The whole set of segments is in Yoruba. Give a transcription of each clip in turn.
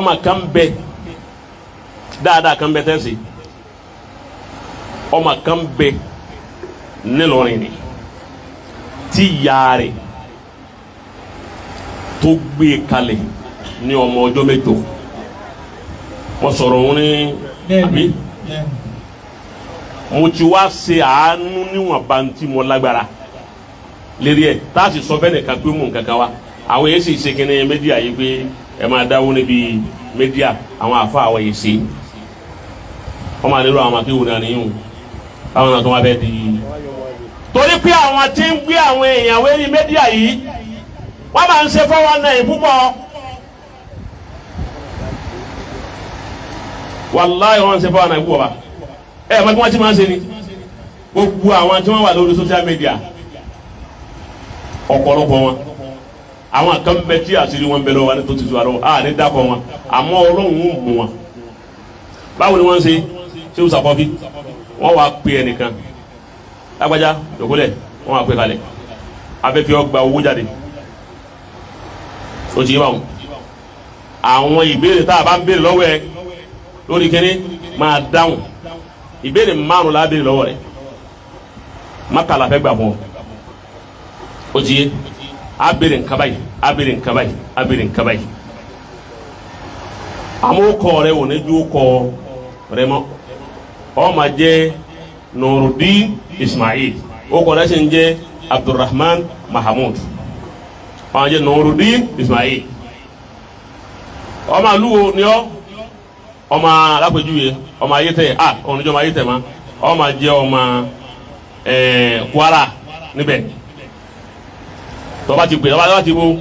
ọmọ kan bẹ dáadáa kan bẹ tẹ́sí ọmọ kan bẹ nílọrin ni tí yaari tó gbé kalẹ̀ ní ọmọ ọjọ́ mẹ́jọ wọ́n sọ̀rọ̀ wọn ní àbí mo ti wá ṣe àánú níwọ̀n bantí mo lágbára lérí ẹ̀ tá a sì sọ fẹ́ nìkan pé mò ń kankan wa àwọn yẹn sì ṣe kíni mẹ́díà yìí pé ẹ máa dáwọ́ níbi mẹ́díà àwọn àfa àwọn yìí ṣe wọ́n máa nílò àwọn akéwòn náà nìyẹn àwọn náà tó wá bẹ́ẹ̀ di. torí pé àwọn tí ń gbé àwọn èèyàn wérí mẹ́díà yìí wọ́n máa ń ṣe fọwọ́ náà yìí púpọ̀ wàláhì wọ́n ń ṣe fọwọ́ náà yìí púpọ̀ bá ẹ̀ mọ̀ tí wọ́n ti máa ń ṣe ni gbogbo àwọn tí wọ́n wà lórí social media ọ̀pọ̀lọpọ̀ wọn àwọn kan bẹ tí àṣírí wọn bẹ lọ́wọ́ wa ní tó ti tu àlọ́ à ní dákọ̀ wọn àmọ́ Ọlọ́run ń mú wọn báwo ni wọ́n ń ṣe ṣé o sàkọ́fí wọ́n wá pe ẹnìkan lágbájá ìdókòlẹ̀ wọ́n wá pe kalẹ̀ abẹ́fẹ́ ọgbà owó jáde o ti yé báwọn àwọn ìbéèrè tá a bá ń béèrè lọ́wọ́ ẹ lórí kíní máa dáhùn ìbéèrè márùn la béèrè lọ́wọ́ rẹ̀ mákàlà fẹ́ gbà fún ọ o ti yé a béèrè nǹkan báyìí a béèrè nǹkan báyìí a béèrè nǹkan báyìí àmọ́ kọ́ rẹ wò ní ju kọ́ rẹ mọ́ ọ ma jẹ́ Nurudin Ismail o kọ́ rẹ sì ń jẹ́ Abdulrahman Mahamud ọ ma jẹ́ Nurudin Ismail ọ ma luwo ni ọ ọ ma alápèjúwe ọ ma ayé tẹ ọ̀nìjọ́ ma ayé tẹ ma ọ ma jẹ́ ọ ma Kwara níbẹ̀ tọba ti gbé tọba ti bo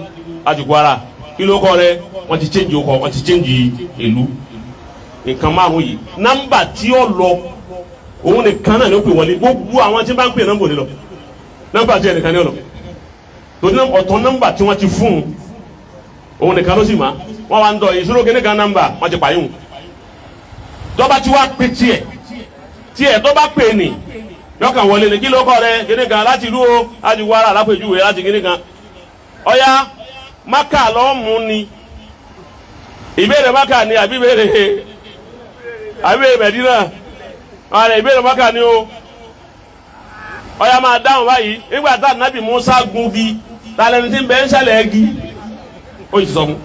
àti Kwara kí ló kọ rẹ wọn ti change okọ wọn ti change ìlú nǹkan márùn yìí nọ́mbà tí ó lọ òun nìkan náà ló pè wọlé gbogbo àwọn tí bá ń pè nọ́mbà òní lọ nọ́mbà tí ẹnìkan ní ọlọ torí ọ̀tọ̀ nọ́mbà tí wọ́n ti fún òun nìkan ló sì má wọ́n wá ń dọ̀ ìṣòro kí nìkan nọ́mbà wọ́n ti pààyàn tọba tí wàá pè tiẹ̀ tọba pè ní yọkàn wọlé ní kí ló kọ rẹ kíní kan láti ìlú o láti Kwara lápèjúwe láti kíní kan ọ̀ya Maka lọ mú ni ìbéèrè Maka ni àbí ìbéèrè Mẹdínà ọ̀rẹ́ ìbéèrè Maka ni o ọ̀ya máa dáhùn báyìí nígbà tá Nábì Musa gungi tàlẹ́ni tí ń bẹ ń ṣẹlẹ̀ ẹ́gi ó sì sọ fún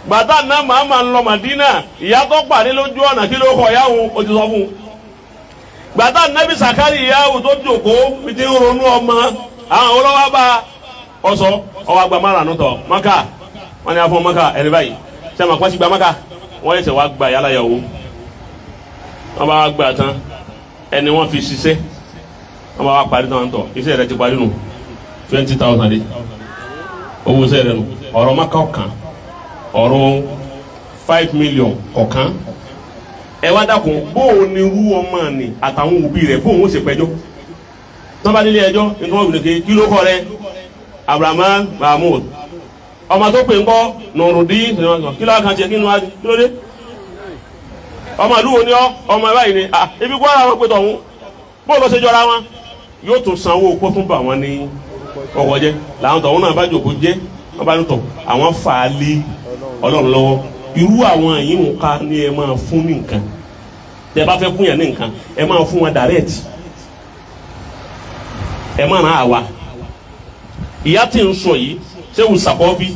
gbàtà náà màmá ń lọ Màdínà ìyá tó pàdé lójú ọ̀nà kí ló kọ ìyá òun ó ti sọ fún gbàtà Nábì Sàkárì ìyáwó tó jòkó fi ti ń ronú ọmọ àwọn olówó bá ọsọ ọwọ́ àgbà márùn tọ Maka wọn ni a fọ Maka ẹni báyìí sẹma kwan ti gba Maka wọn yẹ sẹ wàá gba yàrá yàwó wọn bá wàá gbà tán ẹni wọn fi ṣiṣẹ́ wọn bá wàá parí tán tọ iṣẹ́ rẹ̀ ti parí nù 20,000 de owó iṣẹ́ rẹ̀ nù ọ̀rọ̀ Maka ọ̀kan ọ̀rọ̀ 5 million ọ̀kan ẹ wá dákun bóun ni irú ọmọ ni àtàwọn òbí rẹ̀ bóun ó sì pẹjọ́ tọ́ba nílé ẹjọ́ nítorí wọn gbìyànjú kí ló kọ́ rẹ Abdulrahman Mahmoud ọmọ tó pè ń kọ́ Nurudin kí ló kàn tiẹ̀ kí ló dé ọmọ ìlú wo ni ọ ọmọ ẹ báyìí ni ibi kó ara wọn pé tọ̀hún bóun lọ ṣe jọra wọn yóò tún sanwó kó tún bà wọn ní ọkọ̀ jẹ́ làwọn tọ̀hún náà bá jòkó jẹ́ wọn bá ń tọ̀ àwọn fà á lé Ọlọ́run lọ́wọ́ irú àwọn yìí ń ká ní ẹ máa fún ní nǹkan tẹ bá fẹ́ fún yàn ní nǹkan ẹ máa fún wọn direct ẹ máa ràn àwa ìyá tí ń sọ yìí ṣé wù sàkọ́fí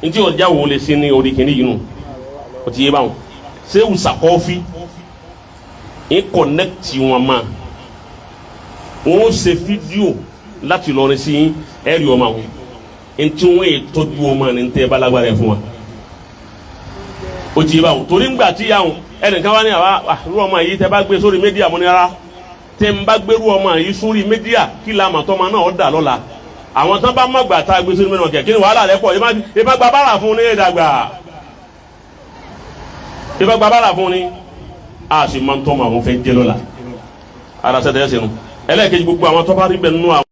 ntí ọjà wo lè ṣe ní orí kìíní yìí nù ó ti yé báwọn ṣé wù sàkọ́fí ń kọ̀nẹ́kìtì wọn máa wọn ó ṣe fídíò láti lọrin sí ẹ̀rí ọmọ àwọn ntí wọn yẹ tọ́jú ọmọ ní ntẹ́ balagbara ẹ̀ fún wa ó ti yé báwọn torí ńgbà tí yà wọn ẹnìkan wá ní àwa irú ọmọ yìí tẹ bá gbé sórí mídíà mọ́ ní rárá tẹ ń bá gbérú ọmọ yìí sórí mídíà kí la màtọ́ ọmọ náà ó dà lọ́la àwọn tán bá má gbà tá a gbé sórí mídíà kí ni wàhálà rẹ pọ̀ ìbá gba bára fún ní ìdàgbà ìbá gba bára fún ní a sì máa ń tọ́ ọmọ àwọn fẹ́ jẹ́ lọ́la ara sẹ́tẹ̀ ẹ̀sìn nu ẹlẹ́ẹ̀kejì gbogbo àwọn tó bá rí bẹ́ẹ̀ nínú àwọn.